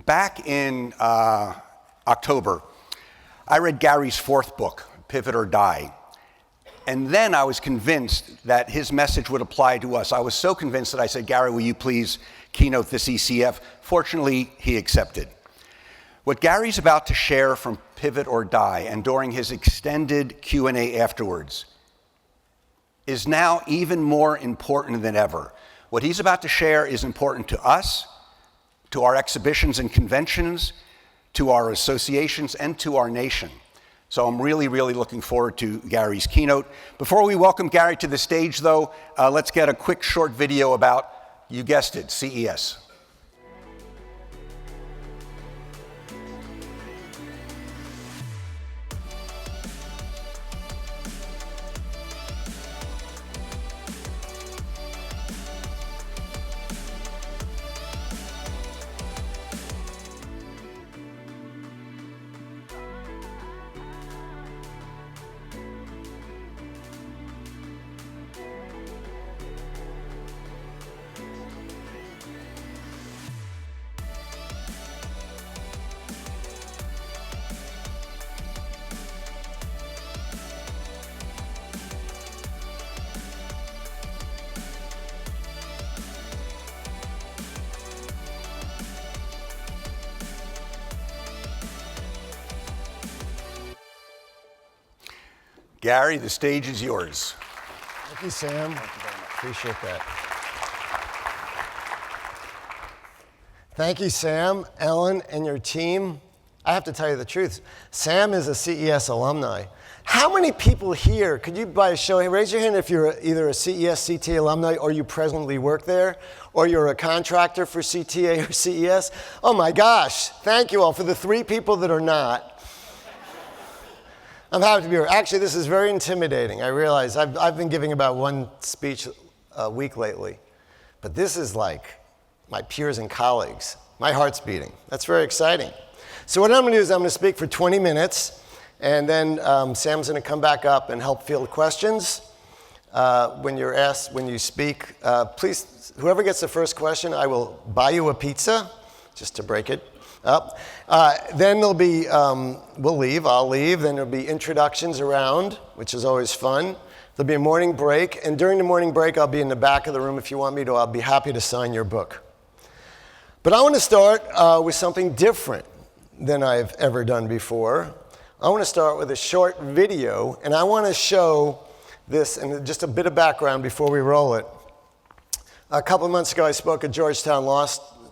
Back in October, I read Gary's fourth book, Pivot or Die. And then I was convinced that his message would apply to us. I was so convinced that I said, Gary, will you please keynote this ECEF? Fortunately, he accepted. What Gary's about to share from Pivot or Die and during his extended Q&A afterwards is now even more important than ever. What he's about to share is important to us, to our exhibitions and conventions, to our associations, and to our nation. So I'm really, really looking forward to Gary's keynote. Before we welcome Gary to the stage, though, let's get a quick short video about, you guessed it, CES. Gary, the stage is yours. Thank you, Sam. Thank you very much. Appreciate that. Thank you, Sam, Ellen, and your team. I have to tell you the truth. Sam is a CES alumni. How many people here, could you by a show, raise your hand if you're either a CES, CTA alumni, or you presently work there, or you're a contractor for CTA or CES? Oh my gosh, thank you all. For the 3 people that are not, I'm happy to be here. Actually, this is very intimidating. I realize I've been giving about 1 speech a week lately, but this is like my peers and colleagues. My heart's beating. That's very exciting. So what I'm going to do is I'm going to speak for 20 minutes, and then Sam's going to come back up and help field questions. When you're asked, when you speak, please, whoever gets the first question, I will buy you a pizza, just to break it up. Then there'll be, I'll leave, then there'll be introductions around, which is always fun. There'll be a morning break, and during the morning break, I'll be in the back of the room if you want me to. I'll be happy to sign your book. But I want to start with something different than I've ever done before. I want to start with a short video, and I want to show this, and just a bit of background before we roll it. A couple of months ago, I spoke at Georgetown Law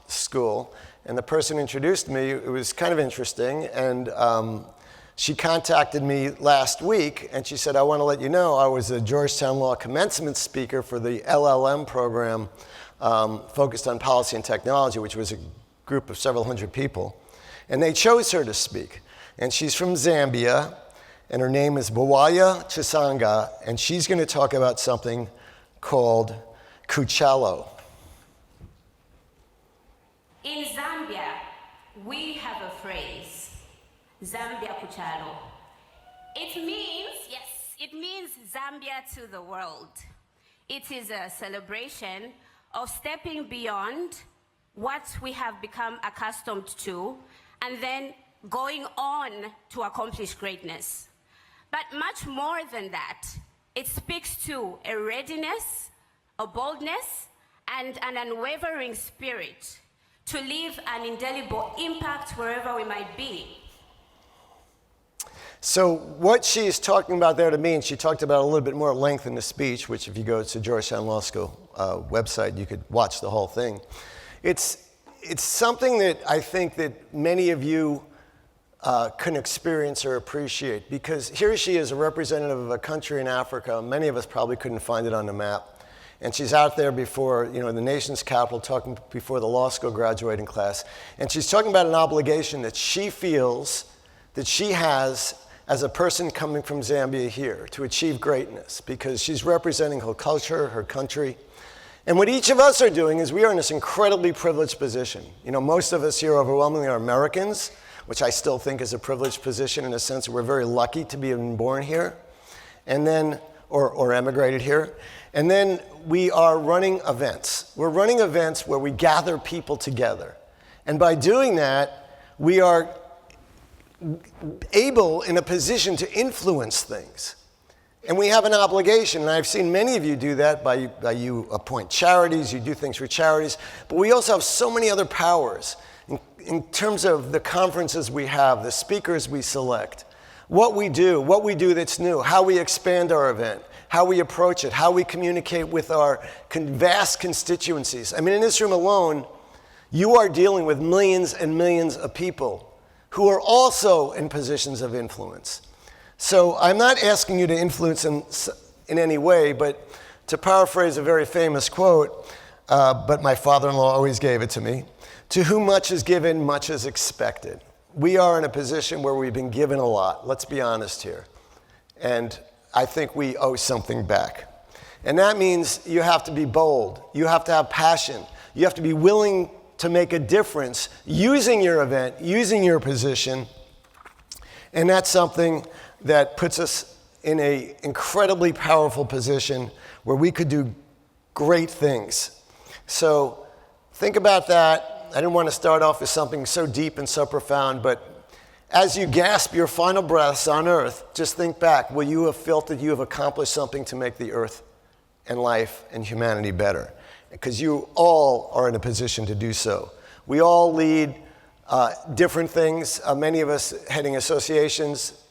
School, and the person introduced me. It was kind of interesting, and she contacted me last week, and she said, I want to let you know I was a Georgetown Law commencement speaker for the LLM program focused on policy and technology, which was a group of several hundred people. And they chose her to speak. And she's from Zambia, and her name is Bwaya Chisanga, and she's going to talk about something called Kuchalo. In Zambia, we have a phrase, Zambia Kuchalo. It means Zambia to the world. It is a celebration of stepping beyond what we have become accustomed to and then going on to accomplish greatness. But much more than that, it speaks to a readiness, a boldness, and an unwavering spirit to leave an indelible impact wherever we might be. So what she's talking about there to me, and she talked about a little bit more length in the speech, which if you go to Georgetown Law School website, you could watch the whole thing. It's something that I think that many of you can experience or appreciate, because here she is, a representative of a country in Africa. Many of us probably couldn't find it on the map. And she's out there before, the nation's capital, talking before the law school graduating class. And she's talking about an obligation that she feels that she has as a person coming from Zambia here to achieve greatness, because she's representing her culture, her country. And what each of us are doing is we are in this incredibly privileged position. Most of us here overwhelmingly are Americans, which I still think is a privileged position in the sense that we're very lucky to be born here, and then, or emigrated here. And then we are running events. We're running events where we gather people together. And by doing that, we are able, in a position, to influence things. And we have an obligation, and I've seen many of you do that by you appoint charities, you do things for charities, but we also have so many other powers in terms of the conferences we have, the speakers we select, what we do that's new, how we expand our event, how we approach it, how we communicate with our vast constituencies. I mean, in this room alone, you are dealing with millions and millions of people who are also in positions of influence. So I'm not asking you to influence in any way, but to paraphrase a very famous quote, but my father-in-law always gave it to me, to whom much is given, much is expected. We are in a position where we've been given a lot, let's be honest here. And I think we owe something back. And that means you have to be bold, you have to have passion, you have to be willing to make a difference using your event, using your position, and that's something that puts us in an incredibly powerful position where we could do great things. So think about that. I didn't want to start off with something so deep and so profound, but as you gasp your final breaths on earth, just think back. Will you have felt that you have accomplished something to make the earth and life and humanity better? Because you all are in a position to do so. We all lead different things. Many of us heading associations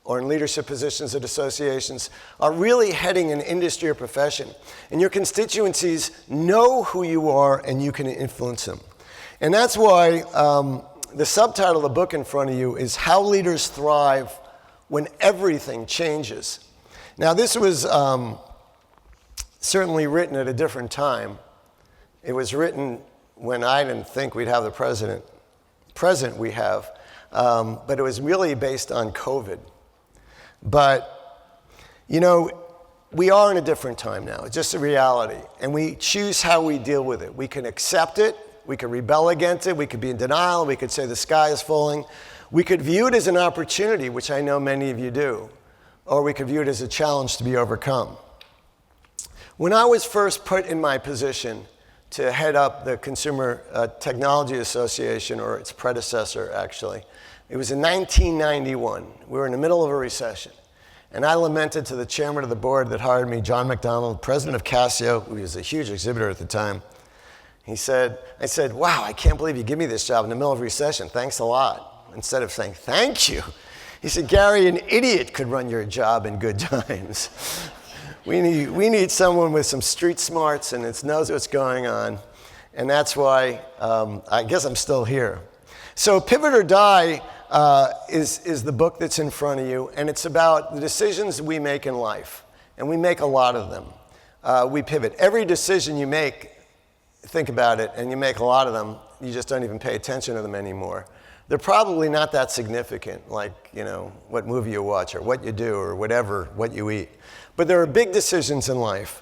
or in leadership positions at associations are really heading an industry or profession. And your constituencies know who you are and you can influence them. And that's why the subtitle of the book in front of you is How Leaders Thrive When Everything Changes. Now this was certainly written at a different time. It was written when I didn't think we'd have the president we have, but it was really based on COVID. But, you know, we are in a different time now. It's just a reality. And we choose how we deal with it. We can accept it. We could rebel against it. We could be in denial. We could say the sky is falling. We could view it as an opportunity, which I know many of you do. Or we could view it as a challenge to be overcome. When I was first put in my position to head up the Consumer Technology Association, or its predecessor, actually, it was in 1991. We were in the middle of a recession. And I lamented to the chairman of the board that hired me, John McDonald, president of Casio, who was a huge exhibitor at the time. I said, wow, I can't believe you give me this job in the middle of a recession. Thanks a lot. Instead of saying, thank you, he said, Gary, an idiot could run your job in good times. We need someone with some street smarts and knows what's going on. And that's why I guess I'm still here. So Pivot or Die is the book that's in front of you, and it's about the decisions we make in life. And we make a lot of them. We pivot. Every decision you make, think about it, and you make a lot of them, you just don't even pay attention to them anymore. They're probably not that significant, like, you know, what movie you watch or what you do or whatever, what you eat. But there are big decisions in life,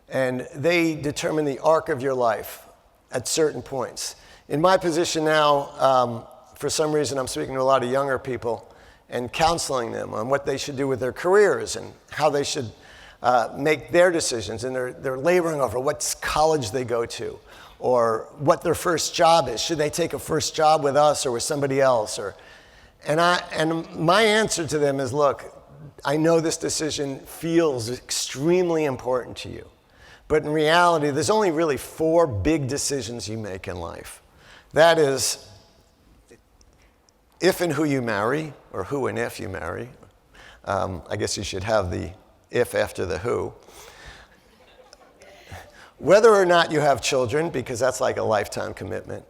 and they determine the arc of your life at certain points. In my position now, for some reason, I'm speaking to a lot of younger people and counseling them on what they should do with their careers and how they should make their decisions. And they're laboring over what college they go to or what their first job is. Should they take a first job with us or with somebody else? And my answer to them is, look, I know this decision feels extremely important to you. But in reality, there's only really 4 big decisions you make in life. That is, if and who you marry, or who and if you marry. I guess you should have the if after the who. Whether or not you have children, because that's like a lifetime commitment.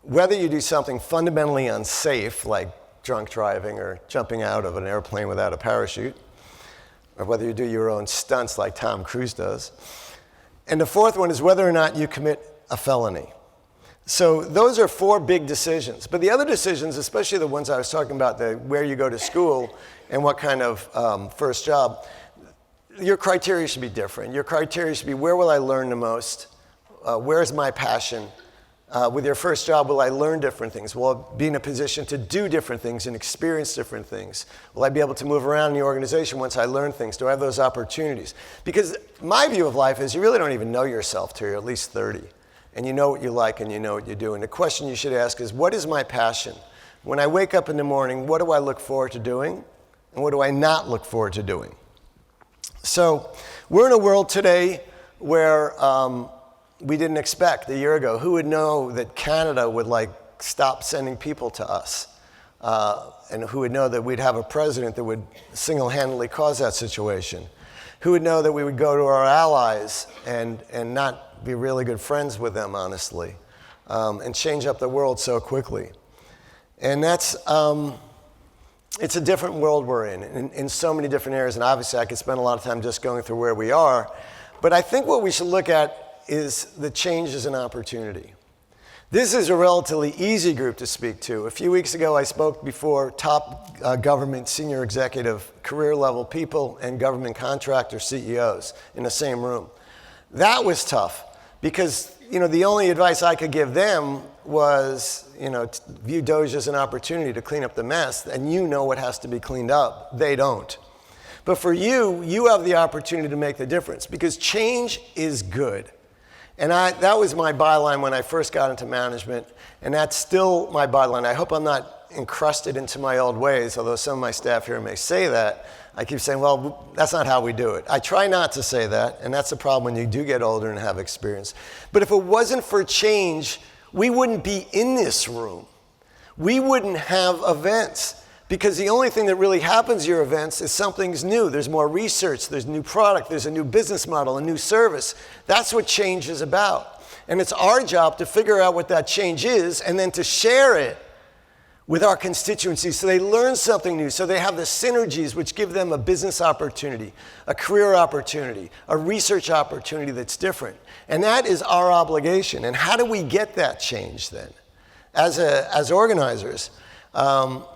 Whether you do something fundamentally unsafe, like drunk driving or jumping out of an airplane without a parachute, or whether you do your own stunts like Tom Cruise does. And the 4th one is whether or not you commit a felony. So those are 4 big decisions. But the other decisions, especially the ones I was talking about, where you go to school and what kind of first job, your criteria should be different. Your criteria should be, where will I learn the most? Where's my passion? With your first job, will I learn different things? Will I be in a position to do different things and experience different things? Will I be able to move around in the organization once I learn things? Do I have those opportunities? Because my view of life is you really don't even know yourself till you're at least 30. and you know what you like and you know what you do. And the question you should ask is, what is my passion? When I wake up in the morning, what do I look forward to doing? And what do I not look forward to doing? So we're in a world today where we didn't expect a year ago. Who would know that Canada would stop sending people to us? And who would know that we'd have a president that would single-handedly cause that situation? Who would know that we would go to our allies and not be really good friends with them, honestly, and change up the world so quickly? And that's, it's a different world we're in so many different areas. And obviously, I could spend a lot of time just going through where we are. But I think what we should look at is the changes in opportunity. This is a relatively easy group to speak to. A few weeks ago, I spoke before top government, senior executive, career-level people and government contractor CEOs in the same room. That was tough because, the only advice I could give them was, view Doge as an opportunity to clean up the mess, and you know what has to be cleaned up. They don't. But for you, you have the opportunity to make the difference because change is good. And that was my byline when I first got into management, and that's still my byline. I hope I'm not encrusted into my old ways, although some of my staff here may say that. I keep saying, well, that's not how we do it. I try not to say that, and that's the problem when you do get older and have experience. But if it wasn't for change, we wouldn't be in this room. We wouldn't have events. Because the only thing that really happens at your events is something's new. There's more research, there's a new product, there's a new business model, a new service. That's what change is about. And it's our job to figure out what that change is and then to share it with our constituencies so they learn something new, so they have the synergies which give them a business opportunity, a career opportunity, a research opportunity that's different. And that is our obligation. And how do we get that change then? As organizers,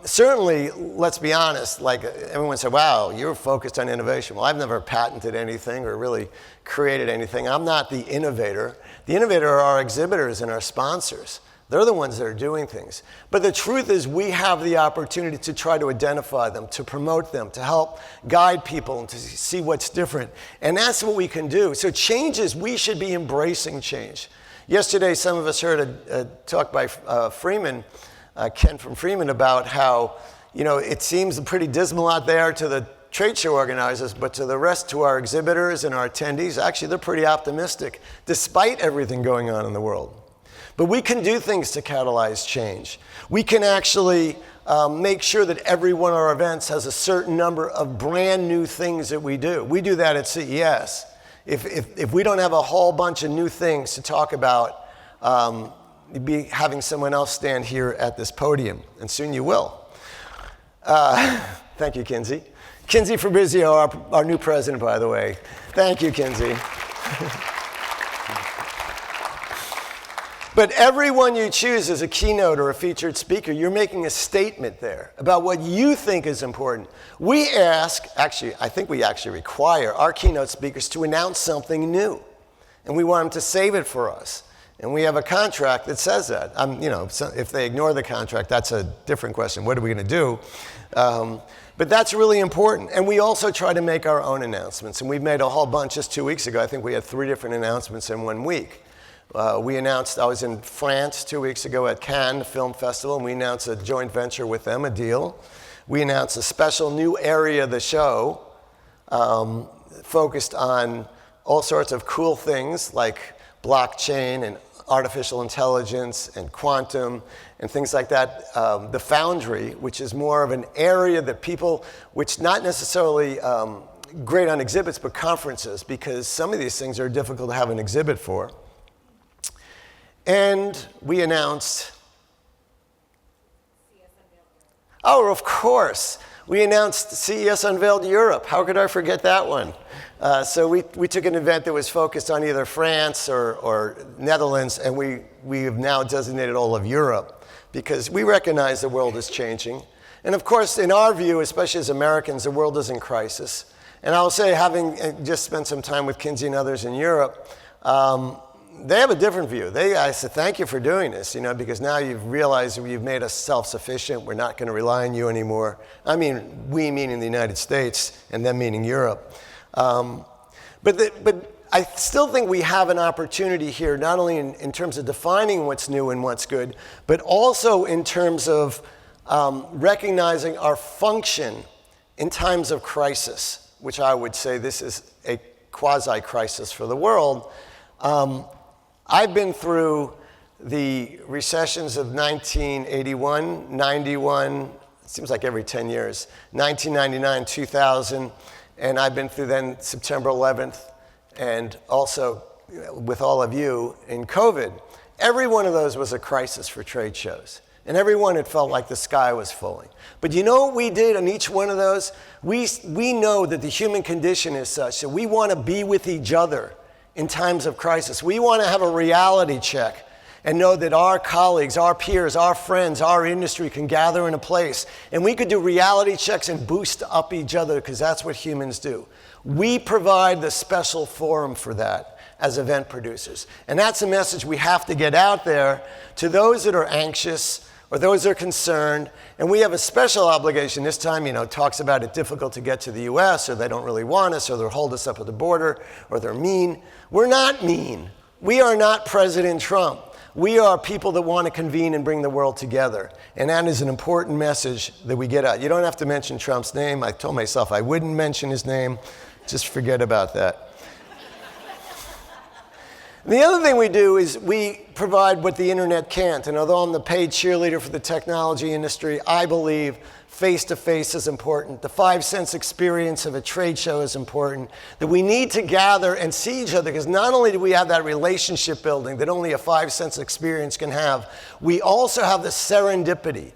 certainly, let's be honest, everyone said, wow, you're focused on innovation. Well, I've never patented anything or really created anything. I'm not the innovator. The innovator are our exhibitors and our sponsors. They're the ones that are doing things. But the truth is we have the opportunity to try to identify them, to promote them, to help guide people and to see what's different. And that's what we can do. So changes, we should be embracing change. Yesterday, some of us heard a talk by Freeman, Ken from Freeman, about how, it seems pretty dismal out there to the trade show organizers, but to the rest, to our exhibitors and our attendees, actually they're pretty optimistic, despite everything going on in the world. But we can do things to catalyze change. We can actually make sure that every one of our events has a certain number of brand new things that we do. We do that at CES. If we don't have a whole bunch of new things to talk about, you'd be having someone else stand here at this podium, and soon you will. Thank you, Kinsey. Kinsey Fabrizio, our new president, by the way. Thank you, Kinsey. But everyone you choose as a keynote or a featured speaker, you're making a statement there about what you think is important. We ask, I think we actually require our keynote speakers to announce something new. And we want them to save it for us. And we have a contract that says that. If they ignore the contract, that's a different question. What are we going to do? But that's really important. And we also try to make our own announcements. And we've made a whole bunch just 2 weeks ago. I think we had 3 different announcements in 1 week. We announced, I was in France 2 weeks ago at Cannes, the film festival, and we announced a joint venture with them, a deal. We announced a special new area of the show focused on all sorts of cool things like blockchain and artificial intelligence and quantum and things like that. The Foundry, which is more of an area that people, which not necessarily great on exhibits, but conferences, because some of these things are difficult to have an exhibit for. And we announced, oh, of course, we announced CES Unveiled Europe. How could I forget that one? So we took an event that was focused on either France or Netherlands, and we have now designated all of Europe because we recognize the world is changing. And of course, in our view, especially as Americans, the world is in crisis. And I'll say, having just spent some time with Kinsey and others in Europe, they have a different view. I said, thank you for doing this, because now you've realized you've made us self-sufficient. We're not going to rely on you anymore. I mean, we meaning the United States, and them meaning Europe. But I still think we have an opportunity here, not only in terms of defining what's new and what's good, but also in terms of recognizing our function in times of crisis, which I would say this is a quasi-crisis for the world. I've been through the recessions of 1981, 91, it seems like every 10 years, 1999, 2000, and I've been through then September 11th, and also with all of you in COVID. Every one of those was a crisis for trade shows. And every one, it felt like the sky was falling. But you know what we did on each one of those? We know that the human condition is such that we want to be with each other in times of crisis. We want to have a reality check and know that our colleagues, our peers, our friends, our industry can gather in a place. And we could do reality checks and boost up each other because that's what humans do. We provide the special forum for that as event producers. And that's a message we have to get out there to those that are anxious or those that are concerned. And we have a special obligation this time, talks about it difficult to get to the US, or they don't really want us, or they'll hold us up at the border, or they're mean. We're not mean. We are not President Trump. We are people that want to convene and bring the world together. And that is an important message that we get out. You don't have to mention Trump's name. I told myself I wouldn't mention his name. Just forget about that. The other thing we do is we provide what the internet can't. And although I'm the paid cheerleader for the technology industry, I believe face-to-face is important. The 5-sense experience of a trade show is important. That we need to gather and see each other, because not only do we have that relationship building that only a 5-sense experience can have, we also have the serendipity,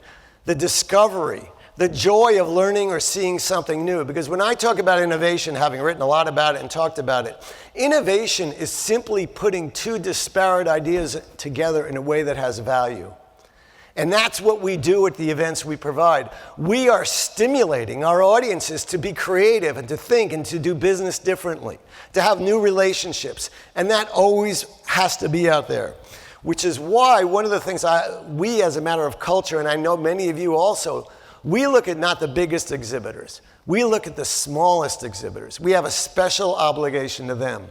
the discovery, the joy of learning or seeing something new. Because when I talk about innovation, having written a lot about it and talked about it, innovation is simply putting two disparate ideas together in a way that has value. And that's what we do at the events we provide. We are stimulating our audiences to be creative and to think and to do business differently, to have new relationships. And that always has to be out there, which is why one of the things we as a matter of culture, and I know many of you also, we look at not the biggest exhibitors. We look at the smallest exhibitors. We have a special obligation to them.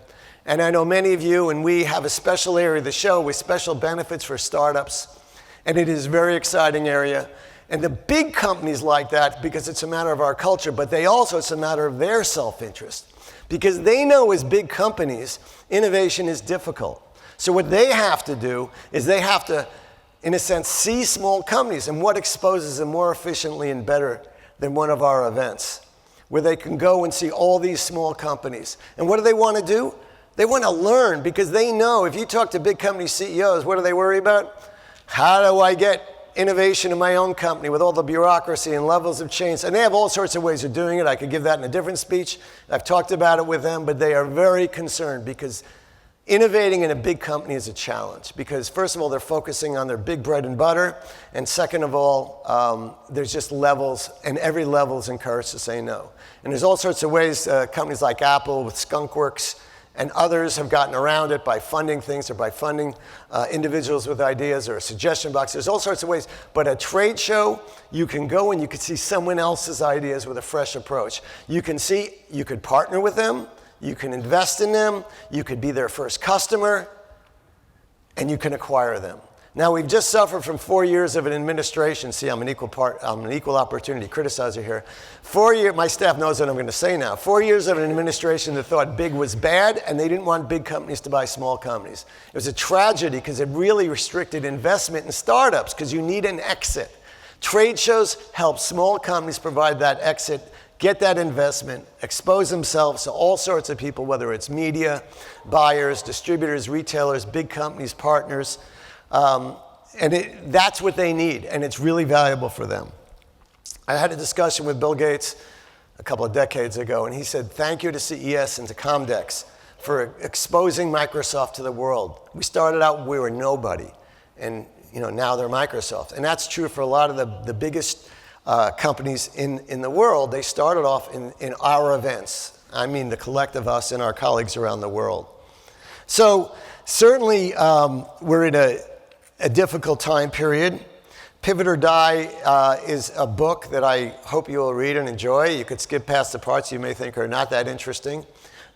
And I know many of you, and we have a special area of the show with special benefits for startups. And it is a very exciting area. And the big companies like that because it's a matter of our culture, but it's a matter of their self-interest. Because they know as big companies, innovation is difficult. So what they have to do is they have to, in a sense, see small companies, and what exposes them more efficiently and better than one of our events, where they can go and see all these small companies. And what do they want to do? They want to learn, because they know if you talk to big company CEOs, what do they worry about? How do I get innovation in my own company with all the bureaucracy and levels of change? And they have all sorts of ways of doing it. I could give that in a different speech. I've talked about it with them, but they are very concerned because innovating in a big company is a challenge. Because first of all, they're focusing on their big bread and butter. And second of all, there's just levels, and every level is encouraged to say no. And there's all sorts of ways companies like Apple with Skunkworks and others have gotten around it by funding things or by funding individuals with ideas or a suggestion box. There's all sorts of ways. But at a trade show, you can go and you can see someone else's ideas with a fresh approach. You could partner with them, you can invest in them, you could be their first customer, and you can acquire them. Now, we've just suffered from 4 years of an administration. See, I'm an equal opportunity criticizer here. 4 years, my staff knows what I'm going to say now. 4 years of an administration that thought big was bad, and they didn't want big companies to buy small companies. It was a tragedy because it really restricted investment in startups because you need an exit. Trade shows help small companies provide that exit, get that investment, expose themselves to all sorts of people, whether it's media, buyers, distributors, retailers, big companies, partners. That's what they need, and it's really valuable for them. I had a discussion with Bill Gates a couple of decades ago, and he said, thank you to CES and to Comdex for exposing Microsoft to the world. We started out, we were nobody, and now they're Microsoft. And that's true for a lot of the biggest companies in the world. They started off in our events. I mean the collective us and our colleagues around the world. So certainly we're in a difficult time period. Pivot or Die is a book that I hope you will read and enjoy. You could skip past the parts you may think are not that interesting.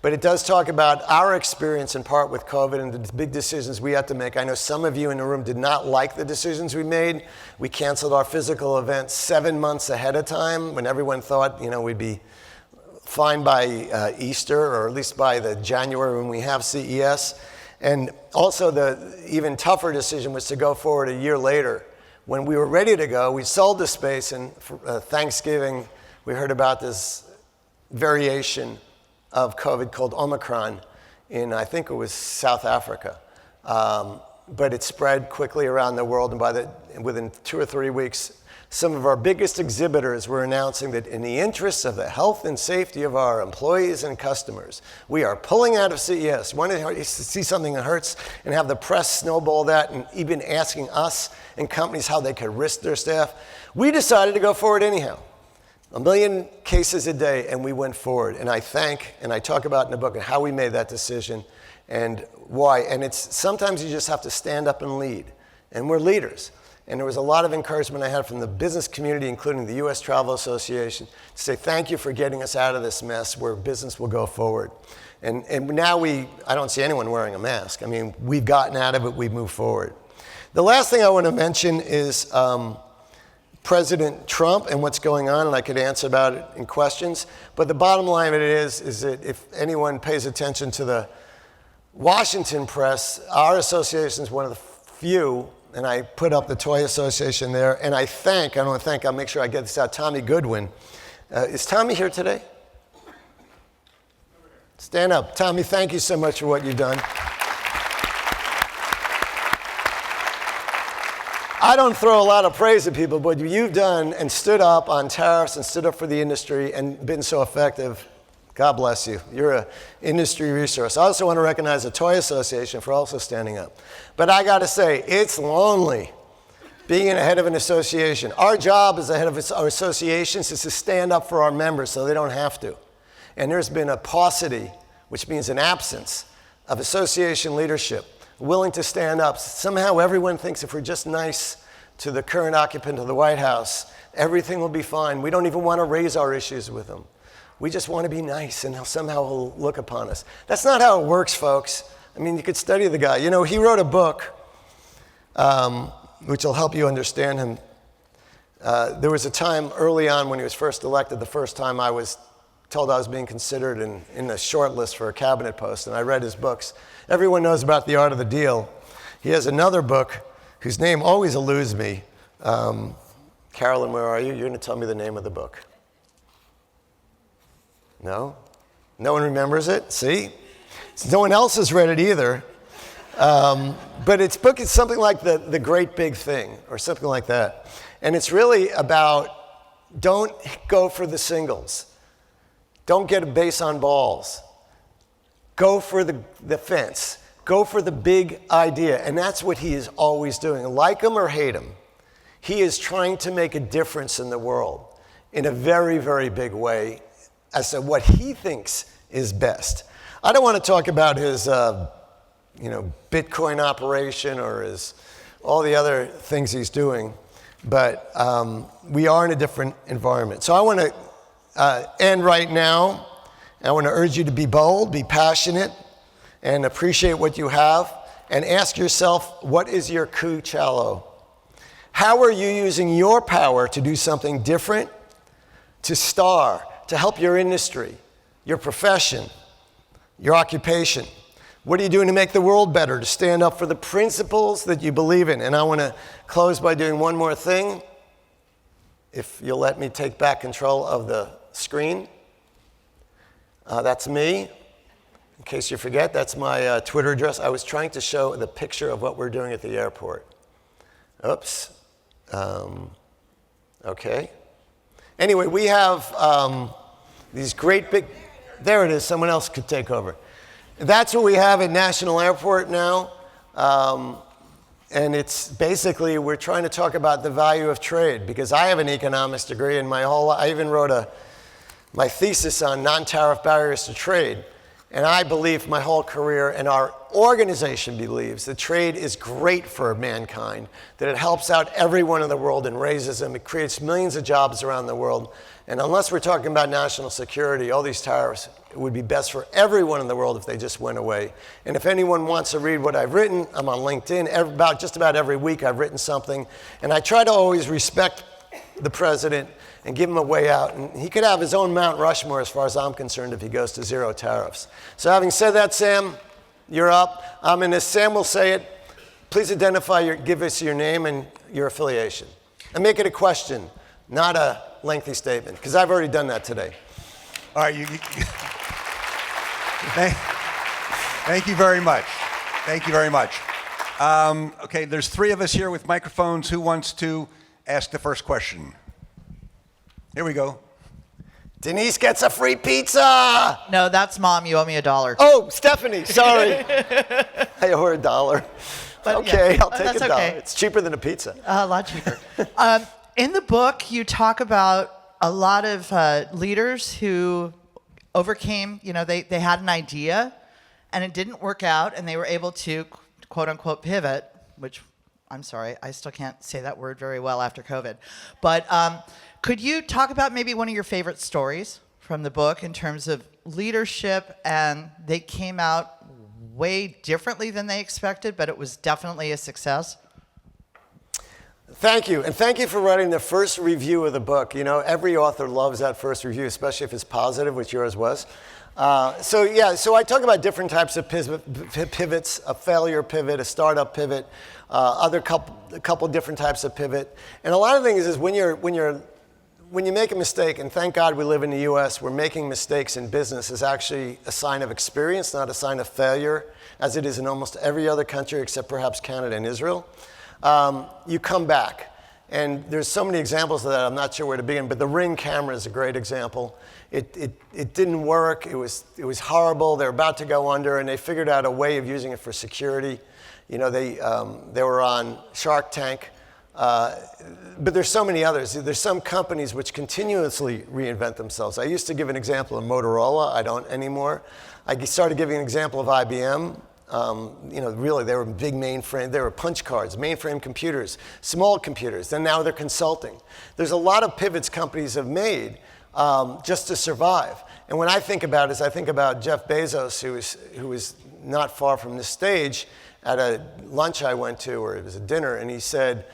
But it does talk about our experience in part with COVID and the big decisions we had to make. I know some of you in the room did not like the decisions we made. We canceled our physical events 7 months ahead of time when everyone thought, we'd be fine by Easter, or at least by the January when we have CES. And also the even tougher decision was to go forward a year later. When we were ready to go, we sold the space, and for Thanksgiving, we heard about this variation of COVID called Omicron in, I think it was South Africa. But it spread quickly around the world, and within 2 or 3 weeks, some of our biggest exhibitors were announcing that in the interests of the health and safety of our employees and customers, we are pulling out of CES. Want to see something that hurts and have the press snowball that, and even asking us and companies how they could risk their staff. We decided to go forward anyhow. 1 million cases a day, and we went forward. And I talk about in the book how we made that decision and why. And it's sometimes you just have to stand up and lead. And we're leaders. And there was a lot of encouragement I had from the business community, including the U.S. Travel Association, to say thank you for getting us out of this mess where business will go forward. And now I don't see anyone wearing a mask. I mean, we've gotten out of it, we've moved forward. The last thing I want to mention is President Trump and what's going on, and I could answer about it in questions. But the bottom line of it is that if anyone pays attention to the Washington press, our association is one of the few, and I put up the Toy Association there, and I'll make sure I get this out, Tommy Goodwin. Is Tommy here today? Stand up. Tommy, thank you so much for what you've done. I don't throw a lot of praise at people, but you've done and stood up on tariffs and stood up for the industry and been so effective. God bless you. You're an industry resource. I also want to recognize the Toy Association for also standing up. But I got to say, it's lonely being a head of an association. Our job as the head of our associations is to stand up for our members so they don't have to. And there's been a paucity, which means an absence, of association leadership willing to stand up. Somehow everyone thinks if we're just nice to the current occupant of the White House, everything will be fine. We don't even want to raise our issues with them. We just want to be nice, and somehow he'll look upon us. That's not how it works, folks. I mean, you could study the guy. He wrote a book, which will help you understand him. There was a time early on when he was first elected, the first time I was told I was being considered in the short list for a cabinet post, and I read his books. Everyone knows about The Art of the Deal. He has another book whose name always eludes me. Carolyn, where are you? You're going to tell me the name of the book. No? No one remembers it? See? No one else has read it either. But its book is something like the Great Big Thing, or something like that. And it's really about don't go for the singles. Don't get a base on balls. Go for the fence. Go for the big idea. And that's what he is always doing. Like him or hate him, he is trying to make a difference in the world in a very, very big way as to what he thinks is best. I don't want to talk about his Bitcoin operation or all the other things he's doing, but we are in a different environment. So I want to end right now. I want to urge you to be bold, be passionate, and appreciate what you have, and ask yourself, what is your coup cello? How are you using your power to do something different, to star, to help your industry, your profession, your occupation? What are you doing to make the world better, to stand up for the principles that you believe in? And I want to close by doing one more thing. If you'll let me take back control of the screen. That's me. In case you forget, that's my Twitter address. I was trying to show the picture of what we're doing at the airport. Oops. Okay. Anyway, we have these great big, there it is, someone else could take over. That's what we have at National Airport now. And it's basically, we're trying to talk about the value of trade, because I have an economics degree, and I even wrote my thesis on non-tariff barriers to trade. And I believe my whole career and our organization believes that trade is great for mankind, that it helps out everyone in the world and raises them. It creates millions of jobs around the world. And unless we're talking about national security, all these tariffs, it would be best for everyone in the world if they just went away. And if anyone wants to read what I've written, I'm on LinkedIn. Just about every week I've written something. And I try to always respect the president and give him a way out. And he could have his own Mount Rushmore as far as I'm concerned if he goes to zero tariffs. So having said that, Sam, you're up. And as Sam will say it, please give us your name and your affiliation. And make it a question, not a lengthy statement, because I've already done that today. All right, thank you very much. Thank you very much. Okay, there's 3 of us here with microphones. Who wants to ask the first question? Here we go. Denise gets a free pizza. No, that's Mom. You owe me $1. Oh, Stephanie, sorry. I owe her $1. But okay, yeah, I'll take $1. Okay. It's cheaper than a pizza. A lot cheaper. In the book, you talk about a lot of leaders who overcame, they had an idea and it didn't work out and they were able to, quote unquote, pivot, which I'm sorry, I still can't say that word very well after COVID. But could you talk about maybe one of your favorite stories from the book in terms of leadership and they came out way differently than they expected, but it was definitely a success? Thank you, and thank you for writing the first review of the book. Every author loves that first review, especially if it's positive, which yours was. So I talk about different types of pivots, a failure pivot, a startup pivot, a couple different types of pivot. And a lot of things is when you make a mistake, and thank God we live in the US, where making mistakes in business is actually a sign of experience, not a sign of failure, as it is in almost every other country except perhaps Canada and Israel. You come back. And there's so many examples of that, I'm not sure where to begin, but the Ring camera is a great example. It didn't work, it was horrible, they were about to go under, and they figured out a way of using it for security. They were on Shark Tank. But there's so many others. There's some companies which continuously reinvent themselves. I used to give an example of Motorola, I don't anymore. I started giving an example of IBM. Really, they were big mainframe, they were punch cards, mainframe computers, small computers, and now they're consulting. There's a lot of pivots companies have made just to survive. And when I think about it, I think about Jeff Bezos, who was not far from this stage at a lunch I went to, or it was a dinner, and he said,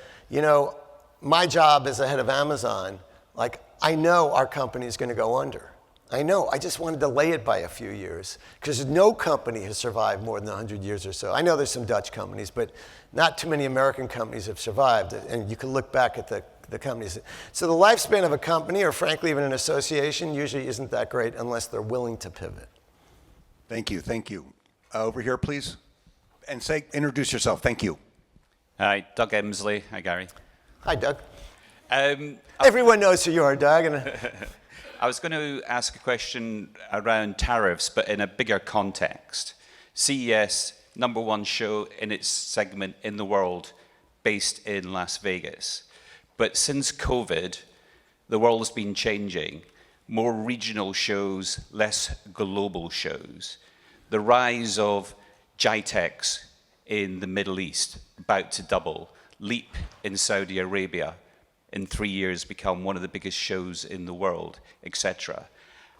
my job as the head of Amazon, I know our company is going to go under. I know, I just want to delay it by a few years because no company has survived more than 100 years or so. I know there's some Dutch companies, but not too many American companies have survived. And you can look back at the companies. So the lifespan of a company, or frankly even an association, usually isn't that great unless they're willing to pivot. Thank you, thank you. Over here, please. And introduce yourself, thank you. Hi, Doug Emsley. Hi, Gary. Hi, Doug. Everyone knows who you are, Doug. I was going to ask a question around tariffs, but in a bigger context. CES, #1 show in its segment in the world, based in Las Vegas. But since COVID, the world has been changing. More regional shows, less global shows. The rise of GITEX in the Middle East, about to double. Leap in Saudi Arabia, in 3 years become one of the biggest shows in the world, etc.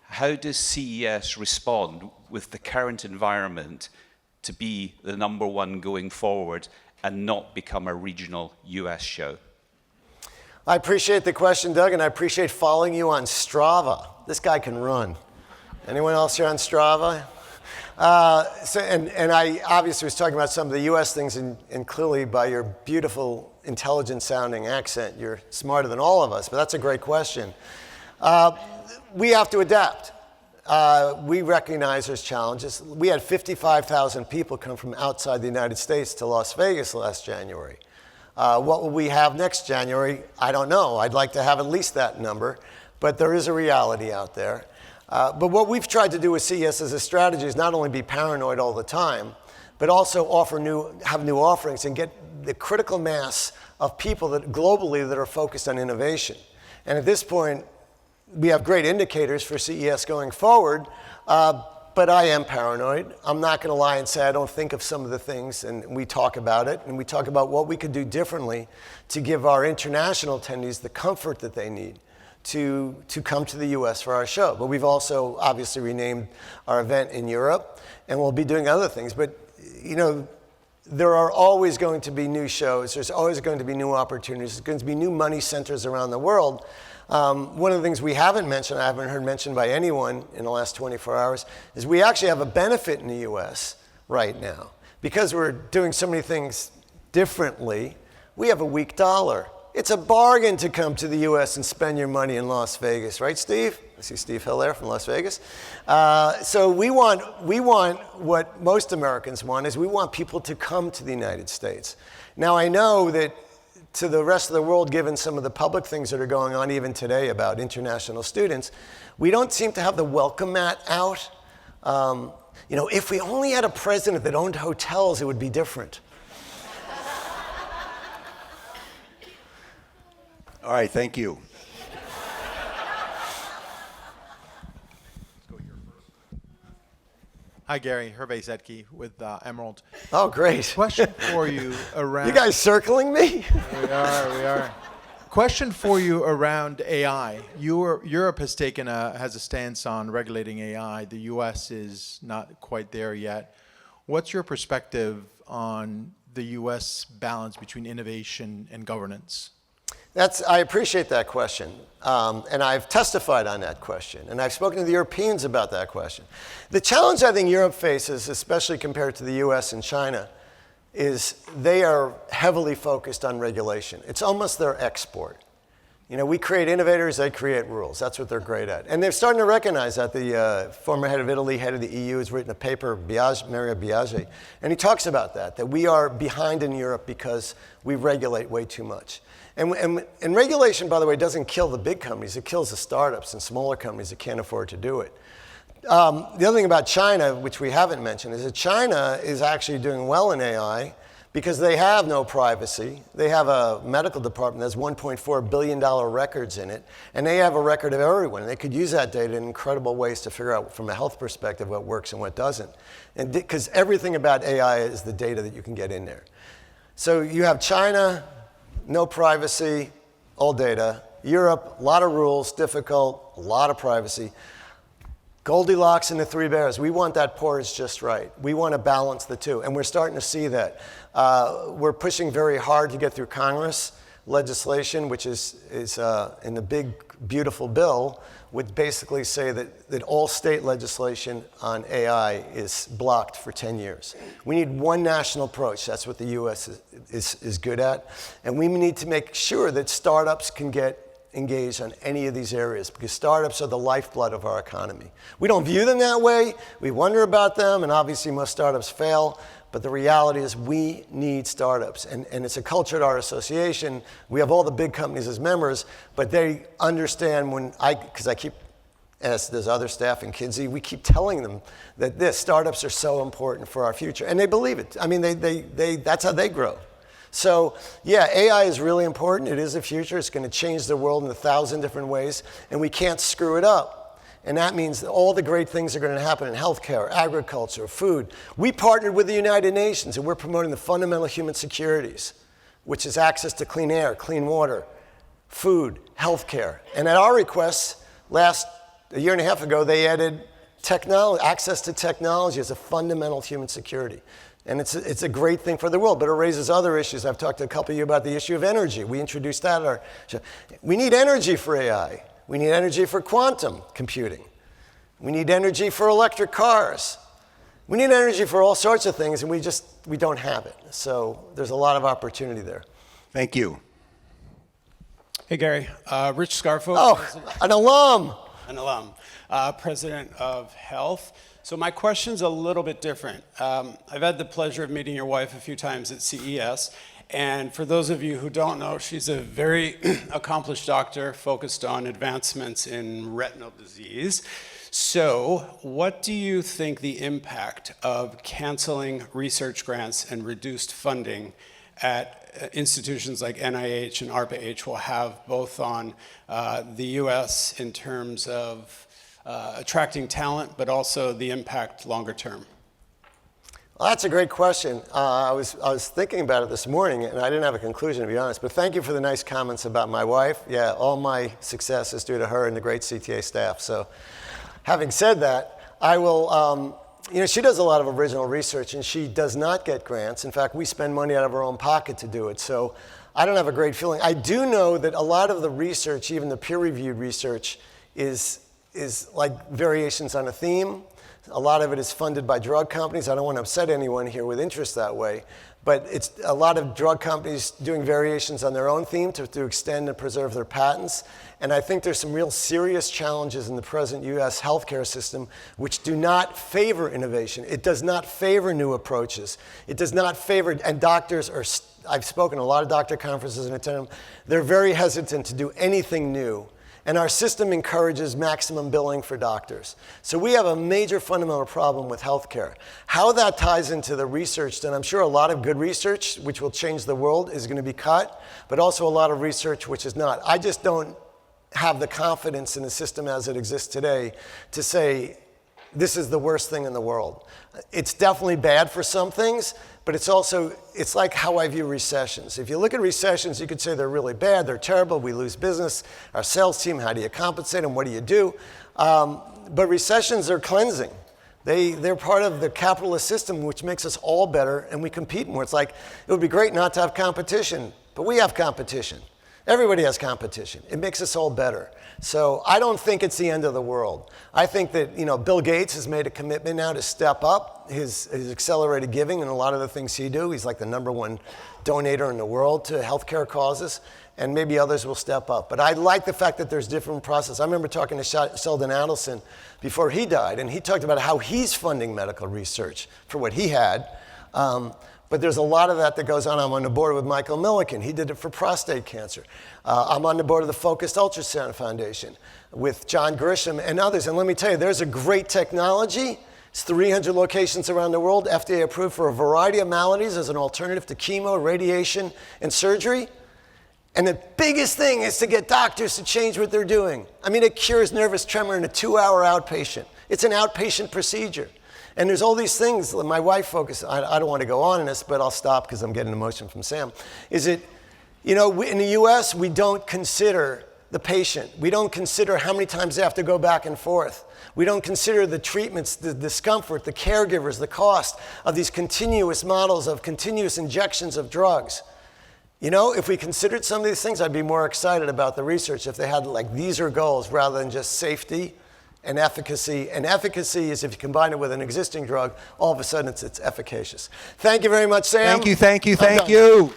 How does CES respond with the current environment to be the #1 going forward and not become a regional US show? I appreciate the question, Doug, and I appreciate following you on Strava. This guy can run. Anyone else here on Strava? And I obviously was talking about some of the US things, and clearly by your beautiful, intelligent-sounding accent, you're smarter than all of us, but that's a great question. We have to adapt. We recognize there's challenges. We had 55,000 people come from outside the United States to Las Vegas last January. What will we have next January? I don't know. I'd like to have at least that number, but there is a reality out there. But what we've tried to do with CES as a strategy is not only be paranoid all the time, but also have new offerings and get the critical mass of people that globally that are focused on innovation. And at this point, we have great indicators for CES going forward, but but I am paranoid. I'm not going to lie and say I don't think of some of the things, and we talk about it, and we talk about what we could do differently to give our international attendees the comfort that they need to come to the US for our show. But we've also obviously renamed our event in Europe, and we'll be doing other things. But, you know, there are always going to be new shows. There's always going to be new opportunities. There's going to be new money centers around the world. One of the things we haven't mentioned, I haven't heard mentioned by anyone in the last 24 hours, is we actually have a benefit in the US right now. Because we're doing so many things differently, we have a weak dollar. It's a bargain to come to the US and spend your money in Las Vegas, right, Steve? I see Steve Hill there from Las Vegas. So we want what most Americans want, is we want people to come to the United States. Now, I know that to the rest of the world, given some of the public things that are going on even today about international students, we don't seem to have the welcome mat out. You know, if we only had a president that owned hotels, it would be different. All right, thank you. Hi, Gary. Hervé Zedke with Emerald. Oh, great. Question for you around... You guys circling me? We are. Question for you around AI. Europe has a stance on regulating AI. The U.S. is not quite there yet. What's your perspective on the U.S. balance between innovation and governance? I appreciate that question, and I've testified on that question, and I've spoken to the Europeans about that question. The challenge I think Europe faces, especially compared to the US and China, is they are heavily focused on regulation. It's almost their export. You know, we create innovators, they create rules. That's what they're great at. And they're starting to recognize that. The former head of Italy, head of the EU, has written a paper, Mario Biaggi, and he talks about that we are behind in Europe because we regulate way too much. And regulation, by the way, doesn't kill the big companies. It kills the startups and smaller companies that can't afford to do it. The other thing about China, which we haven't mentioned, is that China is actually doing well in AI because they have no privacy. They have a medical department that has $1.4 billion records in it, and they have a record of everyone. They could use that data in incredible ways to figure out, from a health perspective, what works and what doesn't. And because everything about AI is the data that you can get in there. So you have China, no privacy, all data. Europe, a lot of rules, difficult, a lot of privacy. Goldilocks and the three bears. We want that porridge just right. We want to balance the two, and we're starting to see that. We're pushing very hard to get through Congress legislation, which is in the big, beautiful bill, would basically say that all state legislation on AI is blocked for 10 years. We need one national approach. That's what the US is good at. And we need to make sure that startups can get engaged on any of these areas, because startups are the lifeblood of our economy. We don't view them that way. We wonder about them, and obviously most startups fail. But the reality is we need startups. And it's a culture at our association. We have all the big companies as members, but they understand because I keep, as does other staff in Kinsey, we keep telling them that startups are so important for our future. And they believe it. I mean, that's how they grow. So yeah, AI is really important. It is the future. It's going to change the world in 1,000 different ways, and we can't screw it up. And that means that all the great things are going to happen in healthcare, agriculture, food. We partnered with the United Nations, and we're promoting the fundamental human securities, which is access to clean air, clean water, food, healthcare. And at our request, a year and a half ago, they added access to technology as a fundamental human security. And it's a great thing for the world, but it raises other issues. I've talked to a couple of you about the issue of energy. We introduced that at our show. We need energy for AI. We need energy for quantum computing. We need energy for electric cars. We need energy for all sorts of things, and we don't have it. So there's a lot of opportunity there. Thank you. Hey, Gary. Rich Scarfo. Oh, an alum. An alum. President of Health. So my question's a little bit different. I've had the pleasure of meeting your wife a few times at CES. And for those of you who don't know, she's a very accomplished doctor focused on advancements in retinal disease. So what do you think the impact of canceling research grants and reduced funding at institutions like NIH and ARPA-H will have both on the US in terms of attracting talent, but also the impact longer term? Well, that's a great question. I was thinking about it this morning, and I didn't have a conclusion, to be honest. But thank you for the nice comments about my wife. Yeah, all my success is due to her and the great CTA staff. So having said that, I will, she does a lot of original research, and she does not get grants. In fact, we spend money out of our own pocket to do it. So I don't have a great feeling. I do know that a lot of the research, even the peer-reviewed research, is like variations on a theme. A lot of it is funded by drug companies. I don't want to upset anyone here with interest that way, but it's a lot of drug companies doing variations on their own theme to extend and preserve their patents. And I think there's some real serious challenges in the present US healthcare system which do not favor innovation. It does not favor new approaches. It does not favor, and doctors are, I've spoken at a lot of doctor conferences and attended them, they're very hesitant to do anything new. And our system encourages maximum billing for doctors. So we have a major fundamental problem with healthcare. How that ties into the research, and I'm sure a lot of good research, which will change the world, is going to be cut, but also a lot of research which is not. I just don't have the confidence in the system as it exists today to say this is the worst thing in the world. It's definitely bad for some things, but it's like how I view recessions. If you look at recessions, you could say they're really bad, they're terrible, we lose business, our sales team, how do you compensate them, what do you do? But recessions are cleansing. They're part of the capitalist system, which makes us all better, and we compete more. It's like, it would be great not to have competition, but we have competition. Everybody has competition. It makes us all better. So I don't think it's the end of the world. I think that Bill Gates has made a commitment now to step up his accelerated giving and a lot of the things he do. He's like the #1 donator in the world to healthcare causes, and maybe others will step up. But I like the fact that there's different processes. I remember talking to Sheldon Adelson before he died, and he talked about how he's funding medical research for what he had. But there's a lot of that goes on. I'm on the board with Michael Milliken. He did it for prostate cancer. I'm on the board of the Focused Ultrasound Foundation with John Grisham and others. And let me tell you, there's a great technology. It's 300 locations around the world, FDA approved for a variety of maladies as an alternative to chemo, radiation, and surgery. And the biggest thing is to get doctors to change what they're doing. I mean, it cures nervous tremor in a 2-hour outpatient. It's an outpatient procedure. And there's all these things that my wife focuses on. I don't want to go on in this, but I'll stop because I'm getting emotion from Sam. In the US, we don't consider the patient. We don't consider how many times they have to go back and forth. We don't consider the treatments, the discomfort, the caregivers, the cost of these continuous models of continuous injections of drugs. If we considered some of these things, I'd be more excited about the research if they had these are goals rather than just safety and efficacy. And efficacy is if you combine it with an existing drug, all of a sudden it's efficacious. Thank you very much, Sam. Thank you.